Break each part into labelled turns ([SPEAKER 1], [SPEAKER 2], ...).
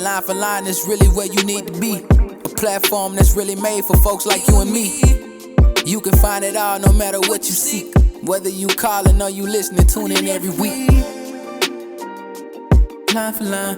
[SPEAKER 1] Line for line is really where you need to be. A platform that's really made for folks like you and me. You can find it all no matter what you seek. Whether you calling or you listening, tune in every week. Line for line.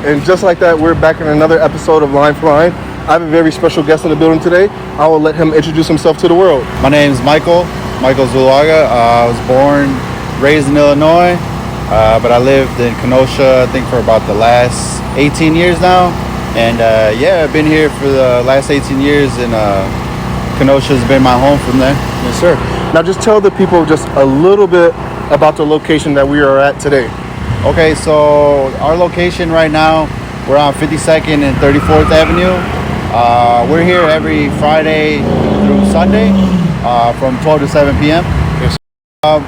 [SPEAKER 2] And just like that, we're back in another episode of Line for Line. I have a very special guest in the building today. I will let him introduce himself to the world.
[SPEAKER 3] My name is Michael Zuluaga. I was born, raised in Illinois, but I lived in Kenosha, I think, for about the last 18 years now. And I've been here for the last 18 years, and Kenosha's been my home from there.
[SPEAKER 2] Yes, sir. Now just tell the people just a little bit about the location that we are at today.
[SPEAKER 3] Okay, so our location right now, we're on 52nd and 34th Avenue. We're here every Friday through Sunday from 12 to 7 p.m.
[SPEAKER 2] Yes.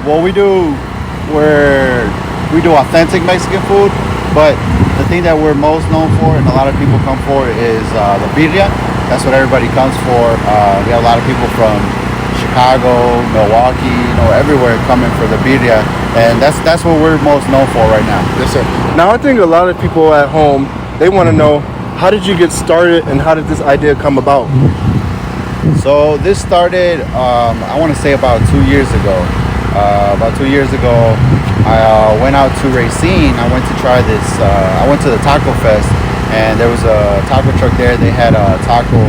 [SPEAKER 3] What we do, we do authentic Mexican food, but the thing that we're most known for and a lot of people come for is the birria. That's what everybody comes for. We have a lot of people from Chicago, Milwaukee, everywhere coming for the birria, and that's what we're most known for right now.
[SPEAKER 2] Yes, sir. Now, I think a lot of people at home, they want to know, how did you get started and how did this idea come about?
[SPEAKER 3] So this started, I want to say about 2 years ago. About 2 years ago, I went out to Racine. I went to try this. I went to the Taco Fest, and there was a taco truck there. They had a taco.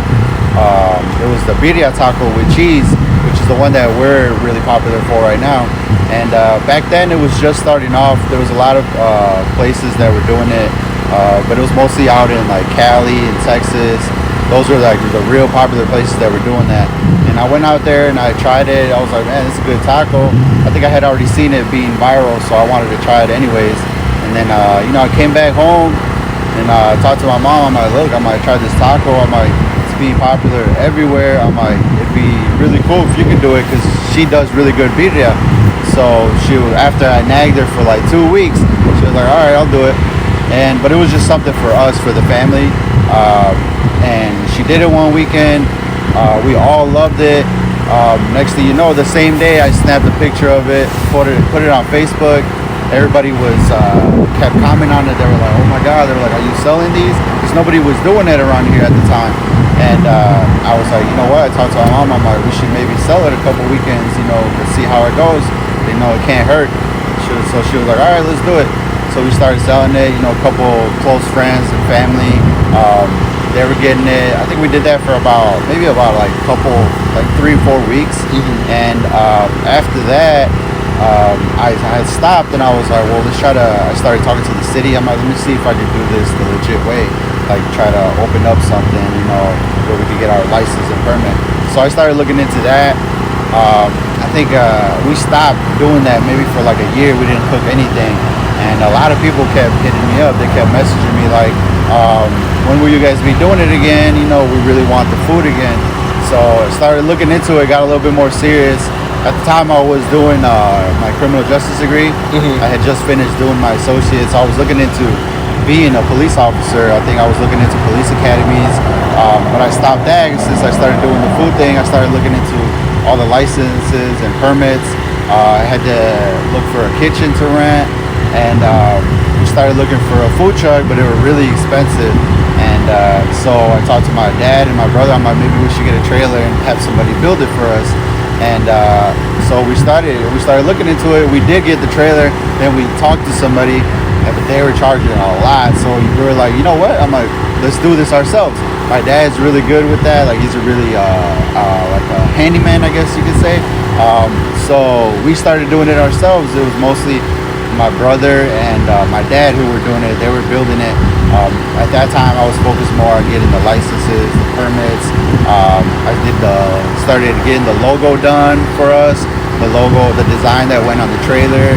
[SPEAKER 3] It was the birria taco with cheese, which is the one that we're really popular for right now. And back then it was just starting off. There was a lot of places that were doing it, but it was mostly out in like Cali and Texas. Those were like the real popular places that were doing that. And I went out there and I tried it. I was like, man, this is a good taco. I think I had already seen it being viral, so I wanted to try it anyways. And then I came back home and I talked to my mom. I'm like, look, I might try this taco. I'm like, being popular everywhere. I'm like, it'd be really cool if you could do it, because she does really good birria. So after I nagged her for like 2 weeks, she was like, all right, I'll do it. But it was just something for us, for the family. And she did it one weekend. We all loved it. Next thing you know, the same day I snapped a picture of it, put it on Facebook. Everybody kept commenting on it. They were like, oh my God. They were like, are you selling these? Because nobody was doing it around here at the time. And I was like, you know what? I talked to my mom. I'm like, we should maybe sell it a couple weekends, to see how it goes. It can't hurt. So she was like, all right, let's do it. So we started selling it. A couple close friends and family, they were getting it. I think we did that for about 3 or 4 weeks. Mm-hmm. And after that, I had stopped, and I was like, well, I started talking to the city. I'm like, let me see if I could do this the legit way, like try to open up something, where we could get our license and permit. So I started looking into that. I think we stopped doing that maybe for like a year. We didn't cook anything, and a lot of people kept hitting me up. They kept messaging me like, when will you guys be doing it again? We really want the food again. So I started looking into it, got a little bit more serious. At the time, I was doing my criminal justice degree. Mm-hmm. I had just finished doing my associates. I was looking into being a police officer. I think I was looking into police academies. But I stopped that since I started doing the food thing. I started looking into all the licenses and permits. I had to look for a kitchen to rent. And we started looking for a food truck, but it was really expensive. And so I talked to my dad and my brother. I'm like, maybe we should get a trailer and have somebody build it for us. And so we started looking into it. We did get the trailer. Then we talked to somebody, but they were charging a lot. So we were like, you know what? I'm like, let's do this ourselves. My dad's really good with that. Like he's a really like a handyman, I guess you could say. So we started doing it ourselves. It was mostly my brother and my dad who were doing it. They were building it. At that time, I was focused more on getting the licenses, the permits. I started getting the logo done for us. The logo, the design that went on the trailer.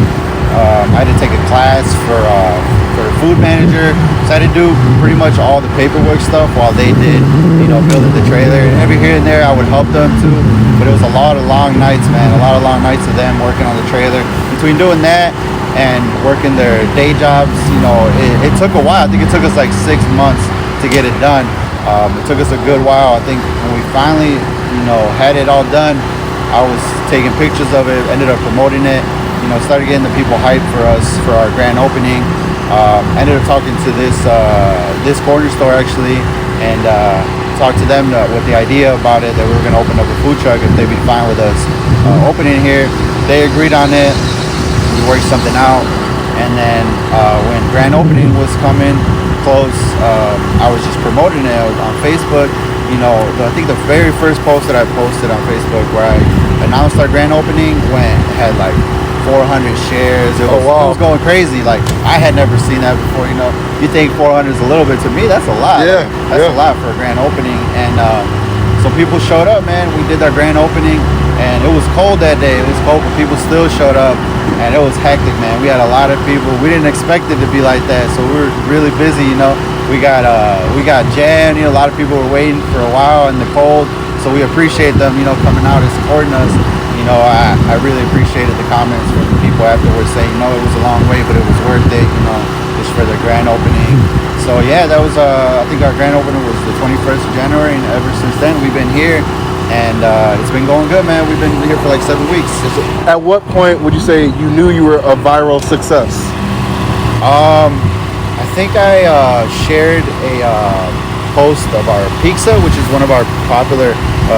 [SPEAKER 3] I had to take a class for food manager. So I had to do pretty much all the paperwork stuff while they did, building the trailer. And every here and there I would help them too. But it was a lot of long nights, man. A lot of long nights of them working on the trailer. Between doing that and working their day jobs, it took a while. I think it took us like 6 months to get it done. It took us a good while. I think when we finally, had it all done, I was taking pictures of it, ended up promoting it, started getting the people hyped for us for our grand opening. Ended up talking to this corner store actually, and talked to them with the idea about it that we were going to open up a food truck if they'd be fine with us opening here. They agreed on it. We worked something out, and then when grand opening was coming close, I was just promoting it on Facebook. I think the very first post that I posted on Facebook where I announced our grand opening had like 400 shares. It was going crazy. Like I had never seen that before. You think 400 is a little bit. To me, that's a lot.
[SPEAKER 2] Yeah,
[SPEAKER 3] that's a lot for a grand opening. And so people showed up, man. We did our grand opening, and it was cold that day. It was cold, but people still showed up, and it was hectic, man. We had a lot of people. We didn't expect it to be like that, so we were really busy. We got jammed. A lot of people were waiting for a while in the cold, so we appreciate them, coming out and supporting us. I really appreciated the comments from the people afterwards saying, it was a long way, but it was worth it, just for the grand opening. So yeah, that was, I think our grand opening was the 21st of January, and ever since then we've been here, and it's been going good, man. We've been here for like 7 weeks.
[SPEAKER 2] At what point would you say you knew you were a viral success?
[SPEAKER 3] I think I shared a post of our pizza, which is one of our popular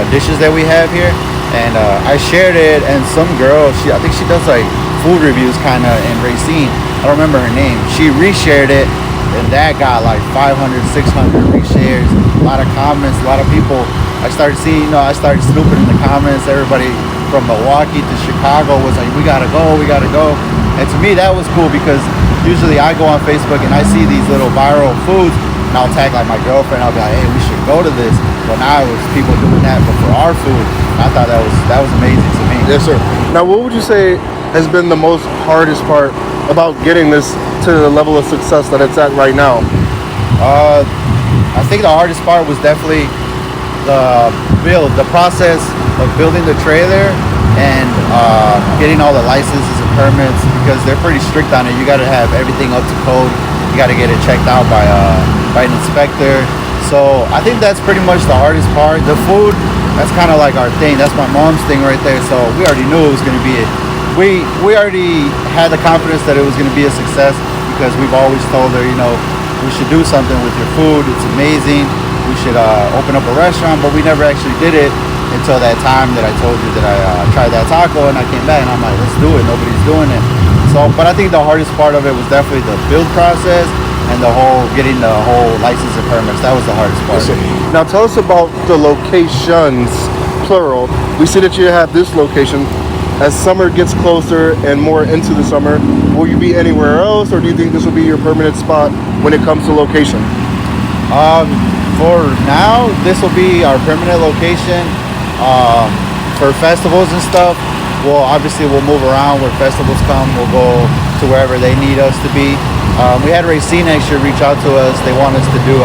[SPEAKER 3] dishes that we have here. And I shared it, and some girl, I think she does like food reviews kind of in Racine. I don't remember her name. She reshared it, and that got like 500, 600 reshares. A lot of comments, a lot of people. I started seeing, I started snooping in the comments. Everybody from Milwaukee to Chicago was like, we gotta go. And to me, that was cool because usually I go on Facebook and I see these little viral foods, and I'll tag like my girlfriend. I'll be like, hey, we should go to this. But now it was people doing that, but for our food. I thought that was amazing to me.
[SPEAKER 2] Yes, sir. Now, what would you say has been the most hardest part about getting this to the level of success that it's at right now?
[SPEAKER 3] I think the hardest part was definitely the process of building the trailer and getting all the licenses and permits, because they're pretty strict on it. You got to have everything up to code. You got to get it checked out by an inspector. So I think that's pretty much the hardest part. The food, that's kind of like our thing. That's my mom's thing right there. So we already knew it was going to be we already had the confidence that it was going to be a success, because we've always told her, we should do something with your food. It's amazing. We should open up a restaurant, but we never actually did it until that time that I told you that I tried that taco, and I came back and I'm like, let's do it. Nobody's doing it. So, but I think the hardest part of it was definitely the build process and getting the whole license and permits. That was the hardest part.
[SPEAKER 2] Now tell us about the locations, plural. We see that you have this location. As summer gets closer and more into the summer, will you be anywhere else, or do you think this will be your permanent spot when it comes to location?
[SPEAKER 3] For now, this will be our permanent location. For festivals and stuff, obviously we'll move around where festivals come. We'll go to wherever they need us to be. We had Racine next year reach out to us. They want us to do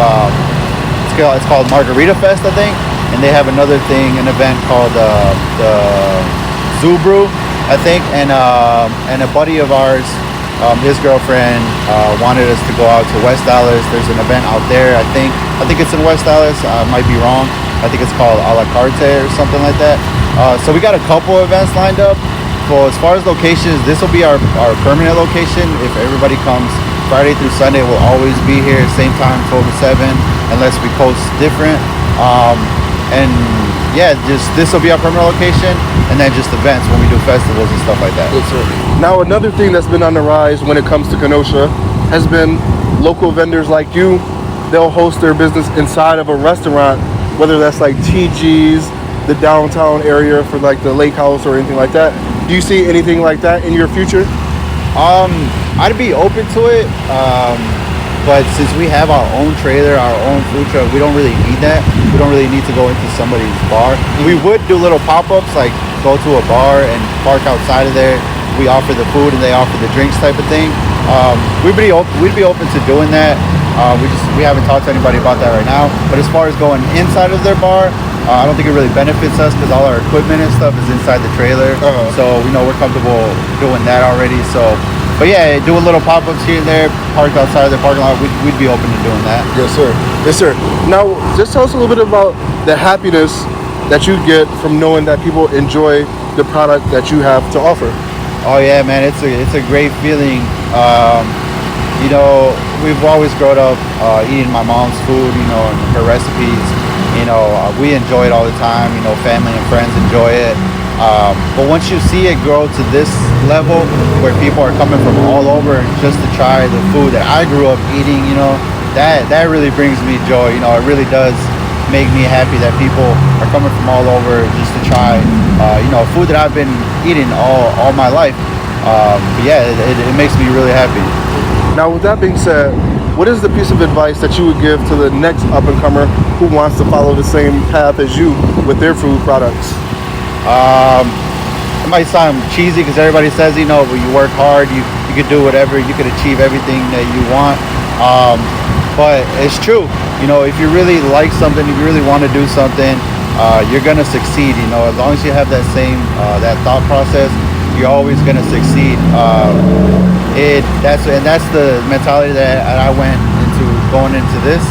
[SPEAKER 3] it's called Margarita Fest, I think, and they have another thing, an event called the Zoo Brew, I think, and a buddy of ours, his girlfriend wanted us to go out to West Dallas. There's an event out there, I think it's in West Dallas. I might be wrong. I think it's called A La Carte or something like that. So we got a couple events lined up. Well, as far as locations, this will be our permanent location. If everybody comes Friday through Sunday, we'll always be here, same time, 12 to 7, unless we post different. And yeah, this will be our permanent location, and then just events when we do festivals and stuff like that.
[SPEAKER 2] Yes, sir. Now, another thing that's been on the rise when it comes to Kenosha has been local vendors like you. They'll host their business inside of a restaurant, whether that's like TG's, the downtown area for like the lake house or anything like that. Do you see anything like that in your future?
[SPEAKER 3] I'd be open to it, but since we have our own trailer, our own food truck, we don't really need that. We don't really need to go into somebody's bar. We would do little pop-ups, like go to a bar and park outside of there. We offer the food and they offer the drinks type of thing. We'd be open to doing that. We haven't talked to anybody about that right now. But as far as going inside of their bar, I don't think it really benefits us because all our equipment and stuff is inside the trailer. So we're comfortable doing that already. But yeah, doing little pop-ups here and there, parked outside of the parking lot, we'd be open to doing that.
[SPEAKER 2] Yes, sir. Yes, sir. Now, just tell us a little bit about the happiness that you get from knowing that people enjoy the product that you have to offer.
[SPEAKER 3] Oh yeah, man, it's a great feeling. We've always grown up eating my mom's food, and her recipes. We enjoy it all the time. Family and friends enjoy it. But once you see it grow to this level where people are coming from all over just to try the food that I grew up eating, that really brings me joy. It really does make me happy that people are coming from all over just to try, food that I've been eating all my life. But yeah, it makes me really happy.
[SPEAKER 2] Now, with that being said, what is the piece of advice that you would give to the next up-and-comer who wants to follow the same path as you with their food products?
[SPEAKER 3] It might sound cheesy because everybody says, when you work hard, you could do whatever, you could achieve everything that you want. But it's true. If you really like something, if you really want to do something, you're gonna succeed. As long as you have that same that thought process, you're always gonna succeed. That's the mentality that I went into going into this.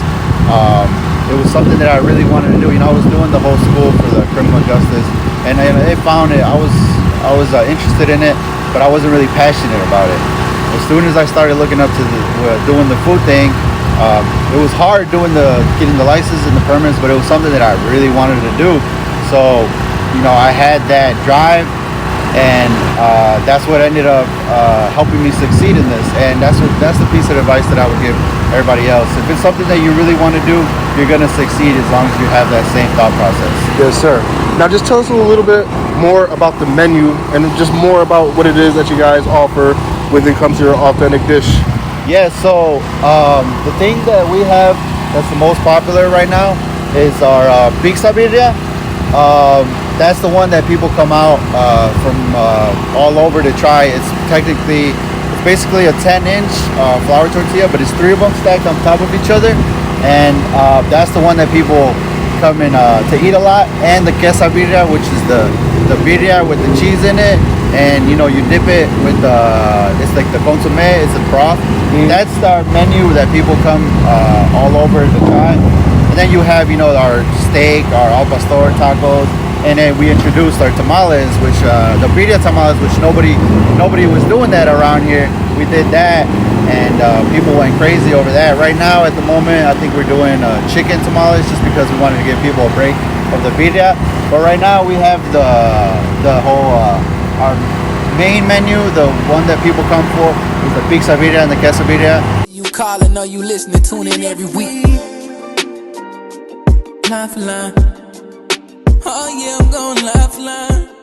[SPEAKER 3] It was something that I really wanted to do. I was doing the whole school for the criminal justice, and they found it. I was interested in it, but I wasn't really passionate about it. As soon as I started looking up to doing the food thing, it was hard getting the license and the permits, but it was something that I really wanted to do. So, I had that drive, and that's what ended up helping me succeed in this. And that's the piece of advice that I would give everybody else. If it's something that you really want to do, you're gonna succeed as long as you have that same thought process.
[SPEAKER 2] Yes, sir. Now, just tell us a little bit more about the menu and just more about what it is that you guys offer when it comes to your authentic dish.
[SPEAKER 3] Yeah, so the thing that we have that's the most popular right now is our pizza birria. That's the one that people come out from all over to try. It's basically a 10-inch flour tortilla, but it's 3 of them stacked on top of each other, and that's the one that people come in to eat a lot. And the quesabirria, which is the birria with the cheese in it, and you dip it with it's like the consomme, it's a broth. That's our menu that people come all over to try. And then you have our steak, our al pastor tacos, and then we introduced our tamales, which the birria tamales, which nobody was doing that around here. We did that, and people went crazy over that. Right now, at the moment, I think we're doing chicken tamales just because we wanted to give people a break of the birria. But right now, we have the whole our main menu, the one that people come for, is the pizza birria and the quesabirria.
[SPEAKER 1] You calling or you listening, tune in every week. Line for line. Oh yeah, I'm going line for line.